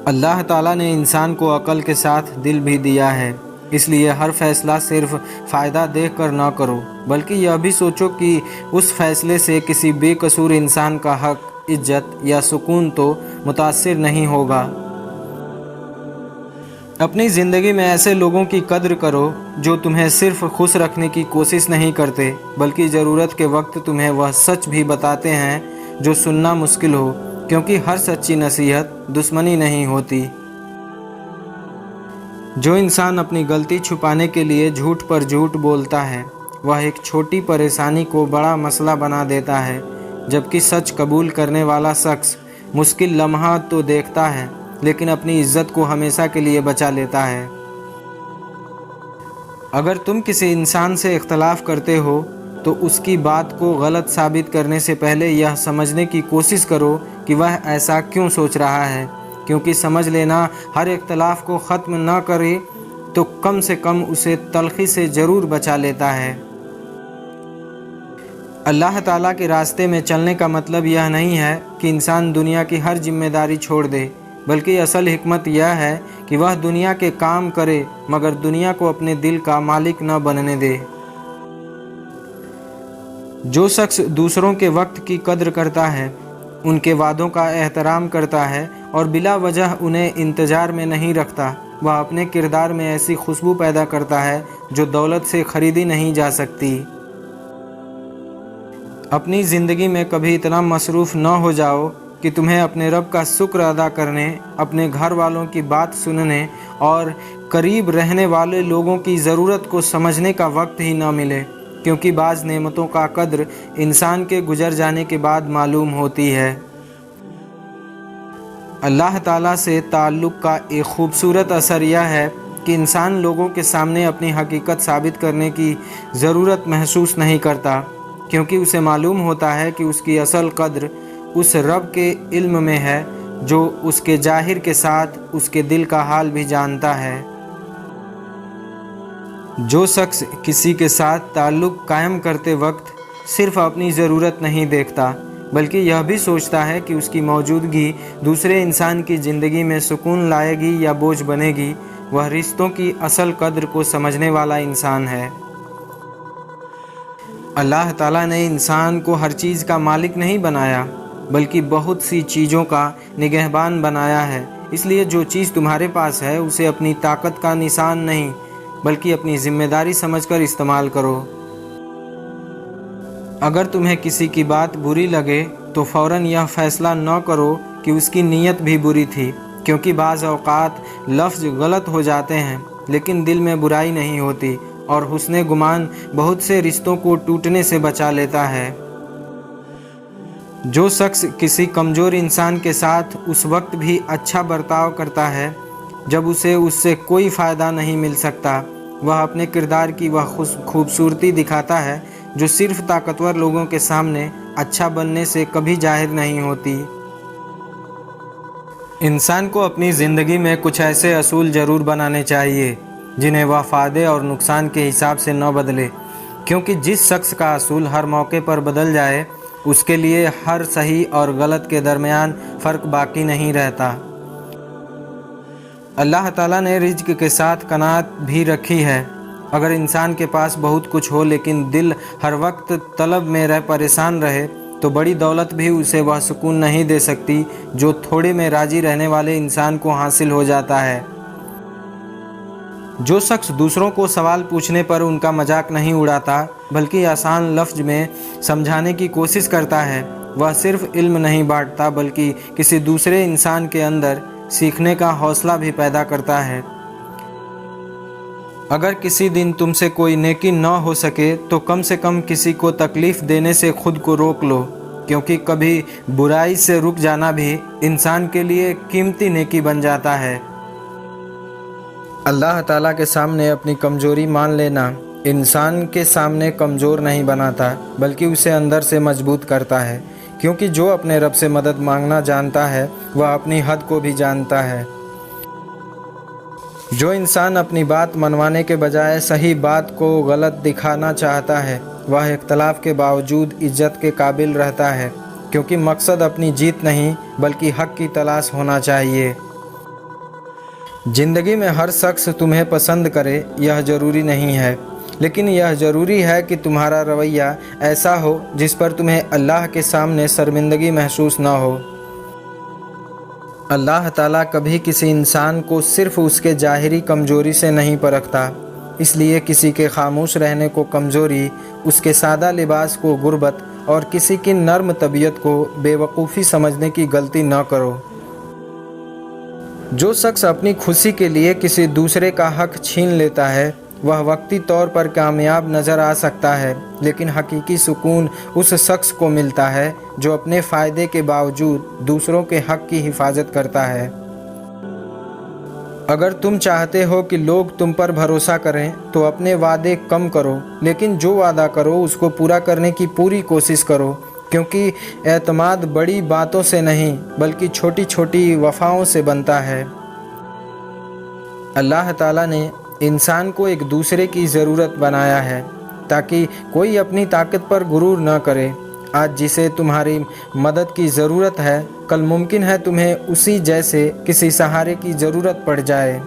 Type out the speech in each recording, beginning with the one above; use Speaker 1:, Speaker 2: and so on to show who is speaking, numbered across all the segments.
Speaker 1: اللہ تعالیٰ نے انسان کو عقل کے ساتھ دل بھی دیا ہے، اس لیے ہر فیصلہ صرف فائدہ دیکھ کر نہ کرو، بلکہ یہ بھی سوچو کہ اس فیصلے سے کسی بے قصور انسان کا حق، عزت یا سکون تو متاثر نہیں ہوگا۔ اپنی زندگی میں ایسے لوگوں کی قدر کرو جو تمہیں صرف خوش رکھنے کی کوشش نہیں کرتے، بلکہ ضرورت کے وقت تمہیں وہ سچ بھی بتاتے ہیں جو سننا مشکل ہو، کیونکہ ہر سچی نصیحت دشمنی نہیں ہوتی۔ جو انسان اپنی غلطی چھپانے کے لیے جھوٹ پر جھوٹ بولتا ہے، وہ ایک چھوٹی پریشانی کو بڑا مسئلہ بنا دیتا ہے، جبکہ سچ قبول کرنے والا شخص مشکل لمحات تو دیکھتا ہے لیکن اپنی عزت کو ہمیشہ کے لیے بچا لیتا ہے۔ اگر تم کسی انسان سے اختلاف کرتے ہو تو اس کی بات کو غلط ثابت کرنے سے پہلے یہ سمجھنے کی کوشش کرو کہ وہ ایسا کیوں سوچ رہا ہے، کیونکہ سمجھ لینا ہر اختلاف کو ختم نہ کرے تو کم سے کم اسے تلخی سے ضرور بچا لیتا ہے۔ اللہ تعالیٰ کے راستے میں چلنے کا مطلب یہ نہیں ہے کہ انسان دنیا کی ہر ذمہ داری چھوڑ دے، بلکہ اصل حکمت یہ ہے کہ وہ دنیا کے کام کرے مگر دنیا کو اپنے دل کا مالک نہ بننے دے۔ جو شخص دوسروں کے وقت کی قدر کرتا ہے، ان کے وعدوں کا احترام کرتا ہے اور بلا وجہ انہیں انتظار میں نہیں رکھتا، وہ اپنے کردار میں ایسی خوشبو پیدا کرتا ہے جو دولت سے خریدی نہیں جا سکتی۔ اپنی زندگی میں کبھی اتنا مصروف نہ ہو جاؤ کہ تمہیں اپنے رب کا شکر ادا کرنے، اپنے گھر والوں کی بات سننے اور قریب رہنے والے لوگوں کی ضرورت کو سمجھنے کا وقت ہی نہ ملے، کیونکہ بعض نعمتوں کا قدر انسان کے گزر جانے کے بعد معلوم ہوتی ہے۔ اللہ تعالیٰ سے تعلق کا ایک خوبصورت اثر یہ ہے کہ انسان لوگوں کے سامنے اپنی حقیقت ثابت کرنے کی ضرورت محسوس نہیں کرتا، کیونکہ اسے معلوم ہوتا ہے کہ اس کی اصل قدر اس رب کے علم میں ہے جو اس کے ظاہر کے ساتھ اس کے دل کا حال بھی جانتا ہے۔ جو شخص کسی کے ساتھ تعلق قائم کرتے وقت صرف اپنی ضرورت نہیں دیکھتا بلکہ یہ بھی سوچتا ہے کہ اس کی موجودگی دوسرے انسان کی زندگی میں سکون لائے گی یا بوجھ بنے گی، وہ رشتوں کی اصل قدر کو سمجھنے والا انسان ہے۔ اللہ تعالیٰ نے انسان کو ہر چیز کا مالک نہیں بنایا بلکہ بہت سی چیزوں کا نگہبان بنایا ہے، اس لیے جو چیز تمہارے پاس ہے اسے اپنی طاقت کا نشان نہیں بلکہ اپنی ذمہ داری سمجھ کر استعمال کرو۔ اگر تمہیں کسی کی بات بری لگے تو فوراً یہ فیصلہ نہ کرو کہ اس کی نیت بھی بری تھی، کیونکہ بعض اوقات لفظ غلط ہو جاتے ہیں لیکن دل میں برائی نہیں ہوتی، اور حسن گمان بہت سے رشتوں کو ٹوٹنے سے بچا لیتا ہے۔ جو شخص کسی کمزور انسان کے ساتھ اس وقت بھی اچھا برتاؤ کرتا ہے جب اسے اس سے کوئی فائدہ نہیں مل سکتا، وہ اپنے کردار کی وہ خوبصورتی دکھاتا ہے جو صرف طاقتور لوگوں کے سامنے اچھا بننے سے کبھی ظاہر نہیں ہوتی۔ انسان کو اپنی زندگی میں کچھ ایسے اصول ضرور بنانے چاہیے جنہیں وہ فائدے اور نقصان کے حساب سے نہ بدلے، کیونکہ جس شخص کا اصول ہر موقع پر بدل جائے اس کے لیے ہر صحیح اور غلط کے درمیان فرق باقی نہیں رہتا۔ اللہ تعالیٰ نے رزق کے ساتھ قناعت بھی رکھی ہے۔ اگر انسان کے پاس بہت کچھ ہو لیکن دل ہر وقت طلب میں پریشان رہے تو بڑی دولت بھی اسے وہ سکون نہیں دے سکتی جو تھوڑے میں راضی رہنے والے انسان کو حاصل ہو جاتا ہے۔ جو شخص دوسروں کو سوال پوچھنے پر ان کا مذاق نہیں اڑاتا بلکہ آسان لفظ میں سمجھانے کی کوشش کرتا ہے، وہ صرف علم نہیں بانٹتا بلکہ کسی دوسرے انسان کے اندر سیکھنے کا حوصلہ بھی پیدا کرتا ہے۔ اگر کسی دن تم سے کوئی نیکی نہ ہو سکے تو کم سے کم کسی کو تکلیف دینے سے خود کو روک لو، کیونکہ کبھی برائی سے رک جانا بھی انسان کے لیے قیمتی نیکی بن جاتا ہے۔ اللہ تعالیٰ کے سامنے اپنی کمزوری مان لینا انسان کے سامنے کمزور نہیں بناتا بلکہ اسے اندر سے مضبوط کرتا ہے، کیونکہ جو اپنے رب سے مدد مانگنا جانتا ہے وہ اپنی حد کو بھی جانتا ہے۔ جو انسان اپنی بات منوانے کے بجائے صحیح بات کو غلط دکھانا چاہتا ہے वह इख्तलाफ के बावजूद इज्जत के काबिल रहता है, क्योंकि मकसद अपनी जीत नहीं बल्कि हक की तलाश होना चाहिए। ज़िंदगी में हर शख्स तुम्हें पसंद करे यह ज़रूरी नहीं है, लेकिन यह ज़रूरी है कि तुम्हारा रवैया ऐसा हो जिस पर तुम्हें अल्लाह के सामने शर्मिंदगी महसूस न हो। अल्लाह ताला कभी किसी इंसान को सिर्फ़ उसके ज़ाहिरी कमज़ोरी से नहीं परखता, इसलिए किसी के खामोश रहने को कमज़ोरी, उसके सादा लिबास को गुर्बत और किसी की नर्म तबीयत को बेवकूफ़ी समझने की गलती न करो। जो शख्स अपनी खुशी के लिए किसी दूसरे का हक छीन लेता है वह वक्ती तौर पर कामयाब नज़र आ सकता है, लेकिन हकीकी सुकून उस शख्स को मिलता है जो अपने फ़ायदे के बावजूद दूसरों के हक की हिफाजत करता है। अगर तुम चाहते हो कि लोग तुम पर भरोसा करें तो अपने वादे कम करो, लेकिन जो वादा करो उसको पूरा करने की पूरी कोशिश करो, क्योंकि एतमाद बड़ी बातों से नहीं बल्कि छोटी छोटी वफ़ाओं से बनता है। अल्लाह ताला ने इंसान को एक दूसरे की ज़रूरत बनाया है ताकि कोई अपनी ताकत पर गुरूर न करे। आज जिसे तुम्हारी मदद की ज़रूरत है, कल मुमकिन है तुम्हें उसी जैसे किसी सहारे की ज़रूरत पड़ जाए।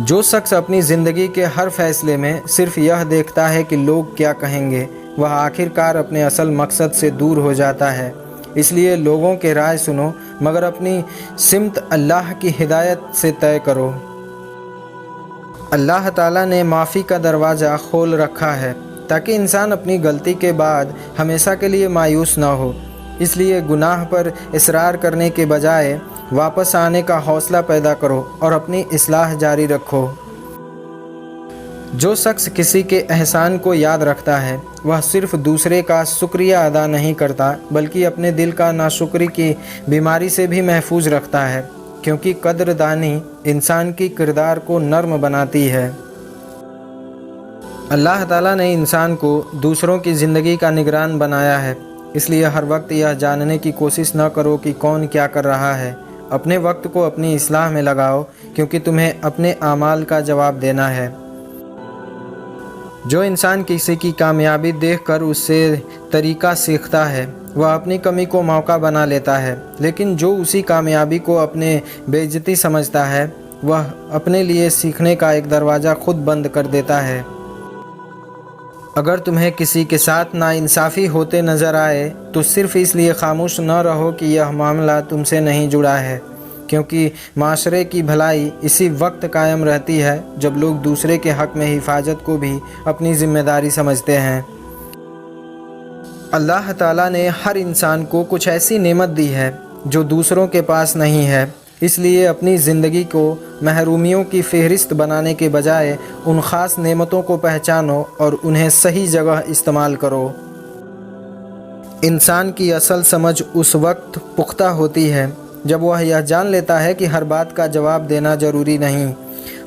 Speaker 1: जो शख्स अपनी ज़िंदगी के हर फैसले में सिर्फ यह देखता है कि लोग क्या कहेंगे, वह आखिरकार अपने असल मकसद से दूर हो जाता है। इसलिए लोगों के राय सुनो, मगर अपनी सिमत अल्लाह की हिदायत से तय करो। अल्लाह ताला ने माफ़ी का दरवाज़ा खोल रखा है ताकि इंसान अपनी गलती के बाद हमेशा के लिए मायूस ना हो। इसलिए गुनाह पर इसरार करने के बजाय वापस आने का हौसला पैदा करो और अपनी इस्लाह जारी रखो। जो शख्स किसी के एहसान को याद रखता है वह सिर्फ दूसरे का शुक्रिया अदा नहीं करता बल्कि अपने दिल का नाशुक्री की बीमारी से भी महफूज रखता है, क्योंकि कदरदानी इंसान की किरदार को नर्म बनाती है। अल्लाह ताला ने इंसान को दूसरों की ज़िंदगी का निगरान बनाया है, इसलिए हर वक्त यह जानने की कोशिश न करो कि कौन क्या कर रहा है। अपने वक्त को अपनी इस्लाह में लगाओ, क्योंकि तुम्हें अपने आमाल का जवाब देना है। जो इंसान किसी की कामयाबी देखकर उससे तरीका सीखता है वह अपनी कमी को मौका बना लेता है, लेकिन जो उसी कामयाबी को अपने बेइज्जती समझता है वह अपने लिए सीखने का एक दरवाज़ा खुद बंद कर देता है। अगर तुम्हें किसी के साथ नाइंसाफ़ी होते नज़र आए तो सिर्फ़ इसलिए खामोश न रहो कि यह मामला तुमसे नहीं जुड़ा है, क्योंकि माशरे की भलाई इसी वक्त कायम रहती है जब लोग दूसरे के हक़ में हिफाजत को भी अपनी ज़िम्मेदारी समझते हैं। अल्लाह ताला ने हर इंसान को कुछ ऐसी नेमत दी है जो दूसरों के पास नहीं है, इसलिए अपनी ज़िंदगी को महरूमियों की फ़हरिस्त बनाने के बजाय उन ख़ास नेमतों को पहचानो और उन्हें सही जगह इस्तेमाल करो। इंसान की असल समझ उस वक्त पुख्ता होती है जब वह यह जान लेता है कि हर बात का जवाब देना ज़रूरी नहीं,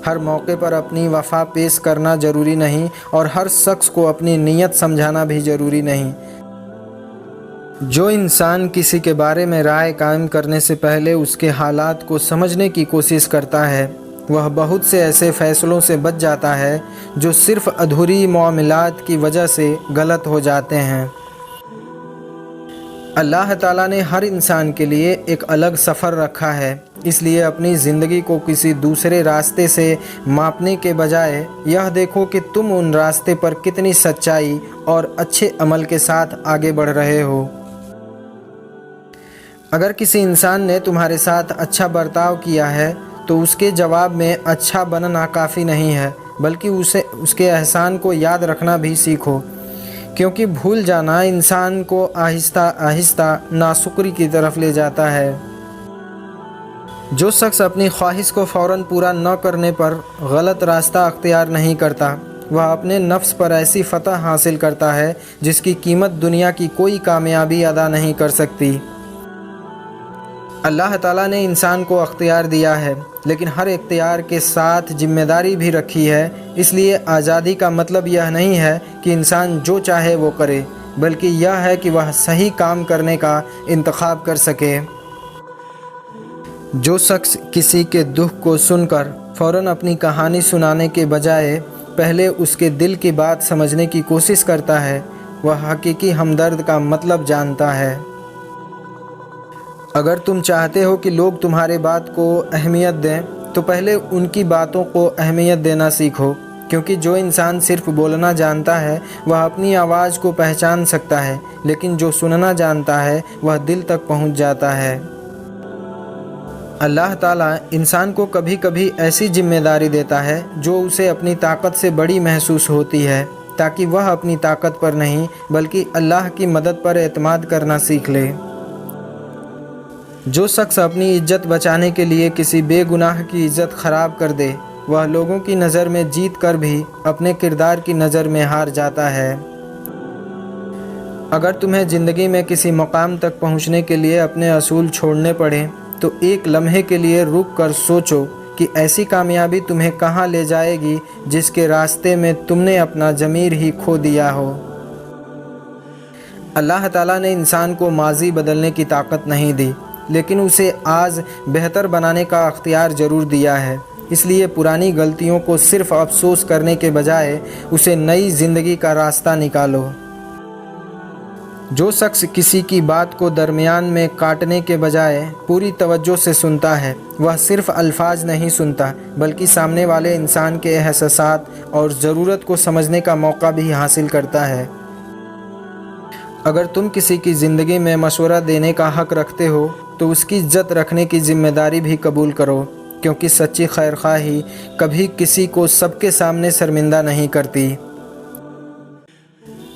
Speaker 1: हर मौके पर अपनी वफ़ा पेश करना ज़रूरी नहीं और हर शख्स को अपनी नीयत समझाना भी ज़रूरी नहीं। जो इंसान किसी के बारे में राय कायम करने से पहले उसके हालात को समझने की कोशिश करता है वह बहुत से ऐसे फ़ैसलों से बच जाता है जो सिर्फ़ अधूरी मामलात की वजह से गलत हो जाते हैं। अल्लाह ताला ने हर इंसान के लिए एक अलग सफ़र रखा है, इसलिए अपनी ज़िंदगी को किसी दूसरे रास्ते से मापने के बजाय यह देखो कि तुम उन रास्ते पर कितनी सच्चाई और अच्छे अमल के साथ आगे बढ़ रहे हो। अगर किसी इंसान ने तुम्हारे साथ अच्छा बर्ताव किया है तो उसके जवाब में अच्छा बनना काफ़ी नहीं है, बल्कि उसके एहसान को याद रखना भी सीखो, क्योंकि भूल जाना इंसान को आहिस्ता आहिस्ता नाशुक्री की तरफ ले जाता है। जो शख्स अपनी ख्वाहिश को फ़ौरन पूरा न करने पर गलत रास्ता अख्तियार नहीं करता वह अपने नफ्स पर ऐसी फ़तह हासिल करता है जिसकी कीमत दुनिया की कोई कामयाबी अदा नहीं कर सकती। अल्लाह ताला ने इंसान को अख्तियार दिया है, लेकिन हर इख्तियार के साथ जिम्मेदारी भी रखी है। इसलिए आज़ादी का मतलब यह नहीं है कि इंसान जो चाहे वो करे, बल्कि यह है कि वह सही काम करने का इंतखाब कर सके। जो शख्स किसी के दुख को सुनकर फ़ौरन अपनी कहानी सुनाने के बजाय पहले उसके दिल की बात समझने की कोशिश करता है, वह हकीकी हमदर्द का मतलब जानता है। अगर तुम चाहते हो कि लोग तुम्हारे बात को अहमियत दें, तो पहले उनकी बातों को अहमियत देना सीखो, क्योंकि जो इंसान सिर्फ बोलना जानता है वह अपनी आवाज़ को पहचान सकता है, लेकिन जो सुनना जानता है वह दिल तक पहुंच जाता है। अल्लाह ताला इंसान को कभी कभी ऐसी जिम्मेदारी देता है जो उसे अपनी ताकत से बड़ी महसूस होती है, ताकि वह अपनी ताकत पर नहीं बल्कि अल्लाह की मदद पर एतमाद करना सीख ले। जो शख्स अपनी इज्जत बचाने के लिए किसी बेगुनाह की इज्जत ख़राब कर दे, वह लोगों की नज़र में जीत कर भी अपने किरदार की नज़र में हार जाता है। अगर तुम्हें ज़िंदगी में किसी मकाम तक पहुंचने के लिए अपने असूल छोड़ने पड़े, तो एक लम्हे के लिए रुक कर सोचो कि ऐसी कामयाबी तुम्हें कहाँ ले जाएगी जिसके रास्ते में तुमने अपना ज़मीर ही खो दिया हो। अल्लाह ताला ने इंसान को माजी बदलने की ताकत नहीं दी, लेकिन उसे आज बेहतर बनाने का अख्तियार ज़रूर दिया है। इसलिए पुरानी गलतियों को सिर्फ अफसोस करने के बजाय उसे नई ज़िंदगी का रास्ता निकालो। जो शख्स किसी की बात को दरमियान में काटने के बजाय पूरी तवज्जो से सुनता है, वह सिर्फ अल्फाज नहीं सुनता बल्कि सामने वाले इंसान के एहसासात और ज़रूरत को समझने का मौका भी हासिल करता है। अगर तुम किसी की ज़िंदगी में मशवरा देने का हक़ रखते हो, तो उसकी इज्जत रखने की ज़िम्मेदारी भी कबूल करो, क्योंकि सच्ची खैरख्वाही कभी किसी को सबके सामने शर्मिंदा नहीं करती।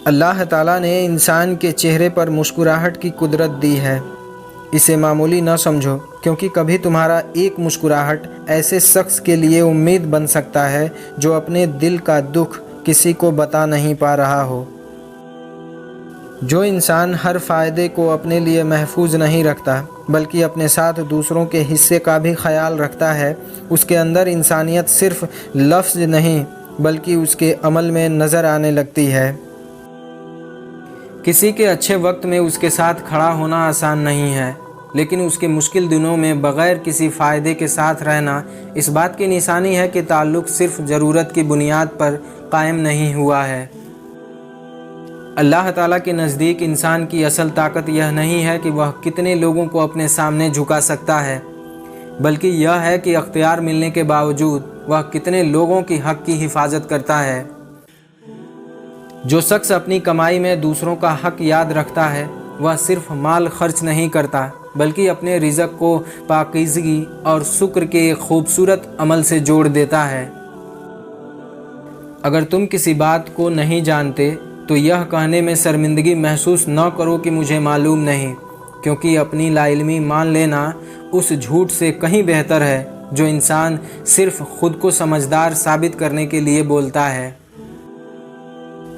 Speaker 1: अल्लाह ताला ने इंसान के चेहरे पर मुस्कुराहट की कुदरत दी है। इसे मामूली न समझो, क्योंकि कभी तुम्हारा एक मुस्कुराहट ऐसे शख्स के लिए उम्मीद बन सकता है जो अपने दिल का दुख किसी को बता नहीं पा रहा हो। जो इंसान हर फ़ायदे को अपने लिए महफूज नहीं रखता बल्कि अपने साथ दूसरों के हिस्से का भी ख्याल रखता है, उसके अंदर इंसानियत सिर्फ लफ्ज़ नहीं बल्कि उसके अमल में नज़र आने लगती है। किसी के अच्छे वक्त में उसके साथ खड़ा होना आसान नहीं है, लेकिन उसके मुश्किल दिनों में बग़ैर किसी फ़ायदे के साथ रहना इस बात की निशानी है कि ताल्लुक़ सिर्फ ज़रूरत की बुनियाद पर कायम नहीं हुआ है। अल्लाह ताला के नज़दीक इंसान की असल ताकत यह नहीं है कि वह कितने लोगों को अपने सामने झुका सकता है, बल्कि यह है कि अख्तियार मिलने के बावजूद वह कितने लोगों की हक़ की हिफाजत करता है। जो शख्स अपनी कमाई में दूसरों का हक़ याद रखता है, वह सिर्फ माल खर्च नहीं करता बल्कि अपने रिज़्क़ को पाकीज़गी और शुक्र के खूबसूरत अमल से जोड़ देता है। अगर तुम किसी बात को नहीं जानते तो यह कहने में शर्मिंदगी महसूस न करो कि मुझे मालूम नहीं, क्योंकि अपनी लाइल्मी मान लेना उस झूठ से कहीं बेहतर है जो इंसान सिर्फ खुद को समझदार साबित करने के लिए बोलता है।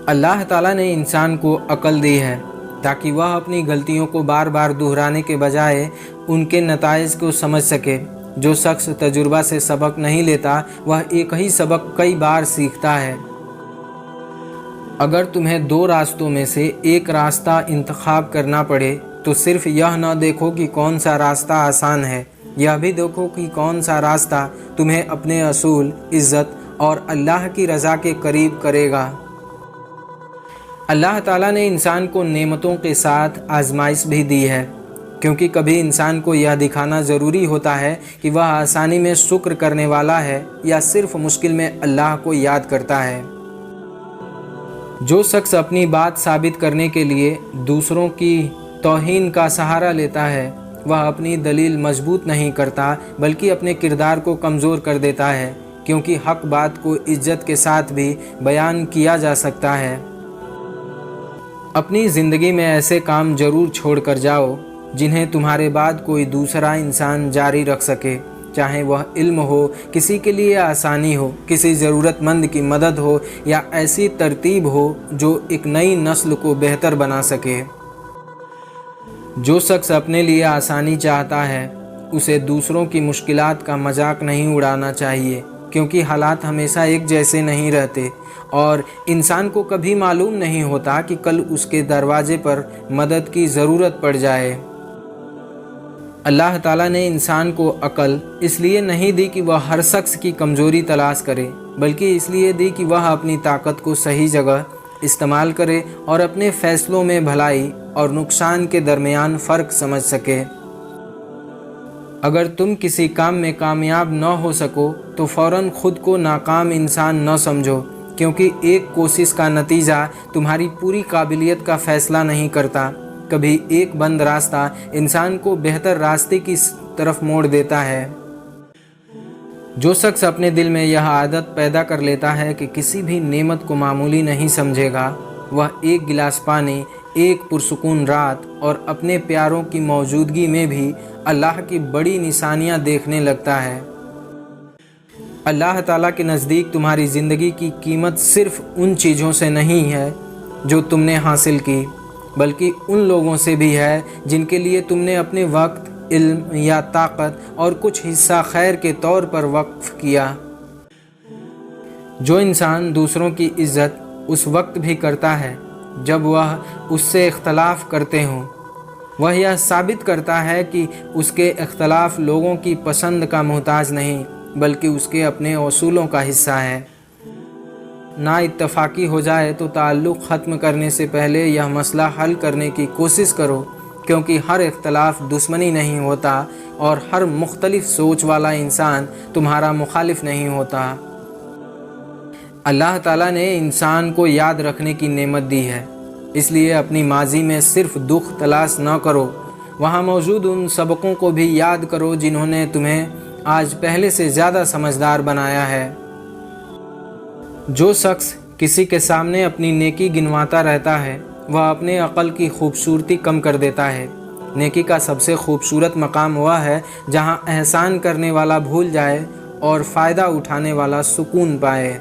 Speaker 1: अल्लाह ताला ने इंसान को अक्ल दी है ताकि वह अपनी गलतियों को बार बार दोहराने के बजाय उनके नताइज को समझ सके। जो शख्स तजुर्बा से सबक नहीं लेता, वह एक ही सबक कई बार सीखता है। अगर तुम्हें दो रास्तों में से एक रास्ता इंतखाब करना पड़े, तो सिर्फ यह न देखो कि कौन सा रास्ता आसान है, यह भी देखो कि कौन सा रास्ता तुम्हें अपने असूल, इज़्ज़त और अल्लाह की रज़ा के करीब करेगा। अल्लाह ताला ने इंसान को नेमतों के साथ आजमाइश भी दी है, क्योंकि कभी इंसान को यह दिखाना ज़रूरी होता है कि वह आसानी में शुक्र करने वाला है या सिर्फ मुश्किल में अल्लाह को याद करता है। जो शख्स अपनी बात साबित करने के लिए दूसरों की तौहीन का सहारा लेता है, वह अपनी दलील मजबूत नहीं करता बल्कि अपने किरदार को कमज़ोर कर देता है, क्योंकि हक बात को इज्जत के साथ भी बयान किया जा सकता है। अपनी ज़िंदगी में ऐसे काम ज़रूर छोड़ कर जाओ जिन्हें तुम्हारे बाद कोई दूसरा इंसान जारी रख सके, चाहे वह इल्म हो, किसी के लिए आसानी हो, किसी ज़रूरतमंद की मदद हो या ऐसी तरतीब हो जो एक नई नस्ल को बेहतर बना सके। जो शख्स अपने लिए आसानी चाहता है, उसे दूसरों की मुश्किलात का मजाक नहीं उड़ाना चाहिए, क्योंकि हालात हमेशा एक जैसे नहीं रहते और इंसान को कभी मालूम नहीं होता कि कल उसके दरवाजे पर मदद की ज़रूरत पड़ जाए। अल्लाह ताला ने इंसान को अक्ल इसलिए नहीं दी कि वह हर शख्स की कमज़ोरी तलाश करे, बल्कि इसलिए दी कि वह अपनी ताकत को सही जगह इस्तेमाल करे और अपने फैसलों में भलाई और नुकसान के दरमियान फ़र्क समझ सके। अगर तुम किसी काम में कामयाब न हो सको तो फ़ौरन खुद को नाकाम इंसान न समझो, क्योंकि एक कोशिश का नतीजा तुम्हारी पूरी काबिलियत का फ़ैसला नहीं करता। कभी एक बंद रास्ता इंसान को बेहतर रास्ते की तरफ मोड़ देता है। जो शख्स अपने दिल में यह आदत पैदा कर लेता है कि किसी भी नेमत को मामूली नहीं समझेगा, वह एक गिलास पानी, एक पुरसुकून रात और अपने प्यारों की मौजूदगी में भी अल्लाह की बड़ी निशानियां देखने लगता है। अल्लाह ताला के नज़दीक तुम्हारी ज़िंदगी की कीमत सिर्फ़ उन चीज़ों से नहीं है जो तुमने हासिल की, बल्कि उन लोगों से भी है जिनके लिए तुमने अपने वक्त, इल्म या ताकत और कुछ हिस्सा खैर के तौर पर वक्फ किया। जो इंसान दूसरों की इज़्ज़त उस वक्त भी करता है जब वह उससे इख्तलाफ करते हों, वह यह साबित करता है कि उसके इख्तलाफ लोगों की पसंद का मोहताज नहीं, बल्कि उसके अपने असूलों का हिस्सा है। ना इत्तफाक़ी हो जाए तो ताल्लुक़ ख़त्म करने से पहले यह मसला हल करने की कोशिश करो, क्योंकि हर इख्तलाफ दुश्मनी नहीं होता और हर मुख्तलिफ सोच वाला इंसान तुम्हारा मुखालिफ नहीं होता। अल्लाह ताला ने इंसान को याद रखने की नेमत दी है, इसलिए अपनी माजी में सिर्फ दुख तलाश न करो, वहाँ मौजूद उन सबकों को भी याद करो जिन्होंने तुम्हें आज पहले से ज़्यादा समझदार बनाया है। जो शख्स किसी के सामने अपनी नेकी गिनवाता रहता है, वह अपने अक़ल की खूबसूरती कम कर देता है। नेकी का सबसे खूबसूरत मकाम वह है जहाँ एहसान करने वाला भूल जाए और फ़ायदा उठाने वाला सुकून पाए।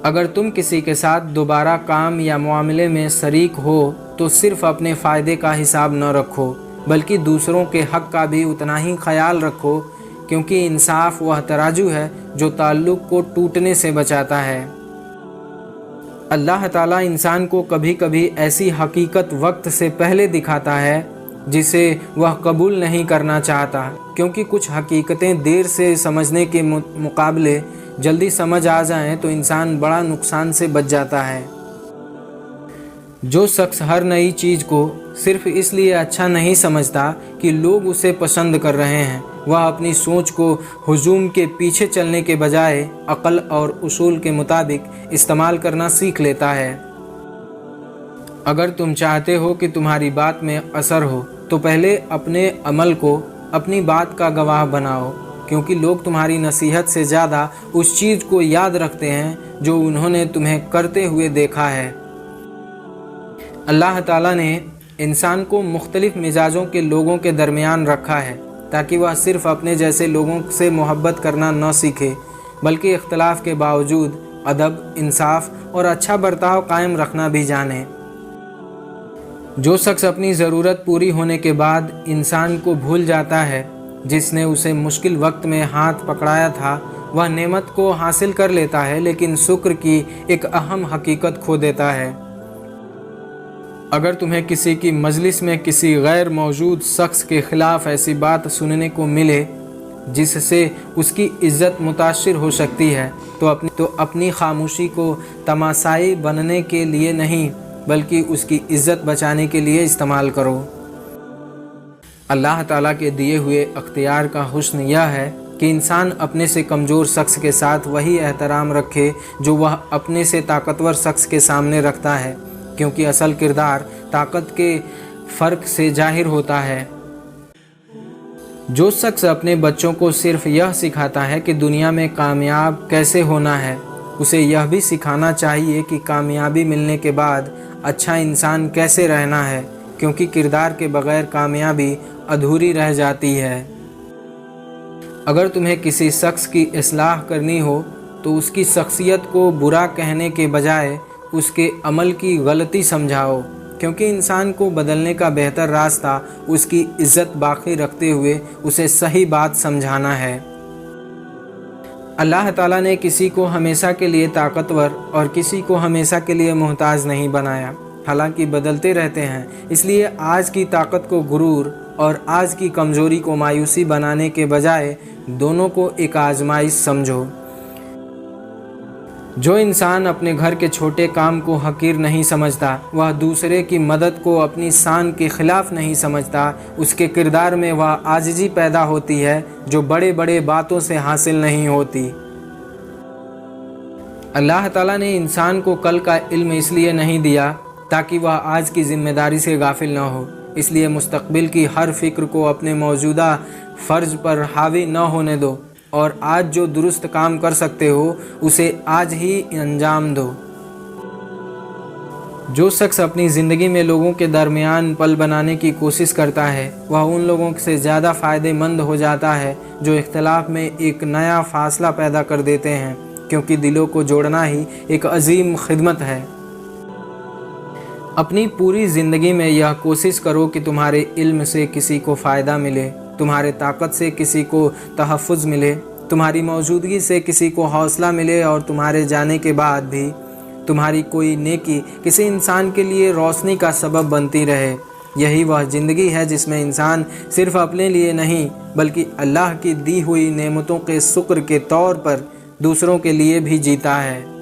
Speaker 1: अगर तुम किसी के साथ दोबारा काम या मामले में शरीक हो तो सिर्फ़ अपने फ़ायदे का हिसाब न रखो, बल्कि दूसरों के हक़ का भी उतना ही ख्याल रखो, क्योंकि इंसाफ वह तराजू है जो ताल्लुक़ को टूटने से बचाता है। अल्लाह ताला इंसान को कभी कभी ऐसी हकीकत वक्त से पहले दिखाता है जिसे वह कबूल नहीं करना चाहता, क्योंकि कुछ हकीकतें देर से समझने के मुकाबले जल्दी समझ आ जाएं तो इंसान बड़ा नुकसान से बच जाता है। जो शख्स हर नई चीज़ को सिर्फ इसलिए अच्छा नहीं समझता कि लोग उसे पसंद कर रहे हैं, वह अपनी सोच को हुजूम के पीछे चलने के बजाय अक़ल और उसूल के मुताबिक इस्तेमाल करना सीख लेता है। अगर तुम चाहते हो कि तुम्हारी बात में असर हो तो पहले अपने अमल को अपनी बात का गवाह बनाओ, क्योंकि लोग तुम्हारी नसीहत से ज़्यादा उस चीज़ को याद रखते हैं जो उन्होंने तुम्हें करते हुए देखा है। अल्लाह ताला ने इंसान को मुख्तलिफ मिजाजों के लोगों के दरमियान रखा है ताकि वह सिर्फ़ अपने जैसे लोगों से मोहब्बत करना न सीखे, बल्कि इख्तलाफ के बावजूद अदब, इंसाफ और अच्छा बर्ताव कायम रखना भी जाने। जो शख्स अपनी ज़रूरत पूरी होने के बाद इंसान को भूल जाता है जिसने उसे मुश्किल वक्त में हाथ पकड़ाया था, वह नेमत को हासिल कर लेता है लेकिन शुक्र की एक अहम हकीकत खो देता है। अगर तुम्हें किसी की मजलिस में किसी गैर मौजूद शख्स के ख़िलाफ़ ऐसी बात सुनने को मिले जिससे उसकी इज़्ज़त मुतासिर हो सकती है तो अपनी खामोशी को तमाशाई बनने के लिए नहीं, बल्कि उसकी इज़्ज़त बचाने के लिए इस्तेमाल करो। अल्लाह ताला के दिए हुए अख्तियार का हुस्न यह है कि इंसान अपने से कमज़ोर शख्स के साथ वही एहतराम रखे जो वह अपने से ताकतवर शख्स के सामने रखता है, क्योंकि असल किरदार ताकत के फ़र्क से जाहिर होता है। जो शख्स अपने बच्चों को सिर्फ यह सिखाता है कि दुनिया में कामयाब कैसे होना है, उसे यह भी सिखाना चाहिए कि कामयाबी मिलने के बाद अच्छा इंसान कैसे रहना है, क्योंकि किरदार के बग़ैर कामयाबी अधूरी रह जाती है। अगर तुम्हें किसी शख्स की इस्लाह करनी हो तो उसकी शख्सियत को बुरा कहने के बजाय उसके अमल की गलती समझाओ, क्योंकि इंसान को बदलने का बेहतर रास्ता उसकी इज़्ज़त बाकी रखते हुए उसे सही बात समझाना है। अल्लाह ताला ने किसी को हमेशा के लिए ताकतवर और किसी को हमेशा के लिए मोहताज नहीं बनाया, हालांकि बदलते रहते हैं। इसलिए आज की ताकत को गुरूर और आज की कमज़ोरी को मायूसी बनाने के बजाय दोनों को एक आजमाइश समझो। जो इंसान अपने घर के छोटे काम को हकीर नहीं समझता, वह दूसरे की मदद को अपनी शान के खिलाफ नहीं समझता, उसके किरदार में वह आजिज़ी पैदा होती है जो बड़े बड़े बातों से हासिल नहीं होती। अल्लाह ताला ने इंसान को कल का इल्म इसलिए नहीं दिया ताकि वह आज की ज़िम्मेदारी से गाफिल न हो, इसलिए मुस्तक़बिल की हर फ़िक्र को अपने मौजूदा फ़र्ज़ पर हावी न होने दो और आज जो दुरुस्त काम कर सकते हो उसे आज ही अंजाम दो। जो शख्स अपनी ज़िंदगी में लोगों के दरमियान पल बनाने की कोशिश करता है, वह उन लोगों से ज़्यादा फ़ायदेमंद हो जाता है जो इख्तिलाफ़ में एक नया फ़ासला पैदा कर देते हैं, क्योंकि दिलों को जोड़ना ही एक अजीम खिदमत है। अपनी पूरी ज़िंदगी में यह कोशिश करो कि तुम्हारे इल्म से किसी को फ़ायदा मिले, तुम्हारे ताकत से किसी को तहफ़्फ़ुज़ मिले, तुम्हारी मौजूदगी से किसी को हौसला मिले और तुम्हारे जाने के बाद भी तुम्हारी कोई नेकी किसी इंसान के लिए रोशनी का सबब बनती रहे। यही वह ज़िंदगी है जिसमें इंसान सिर्फ़ अपने लिए नहीं बल्कि अल्लाह की दी हुई नेमतों के शुक्र के तौर पर दूसरों के लिए भी जीता है।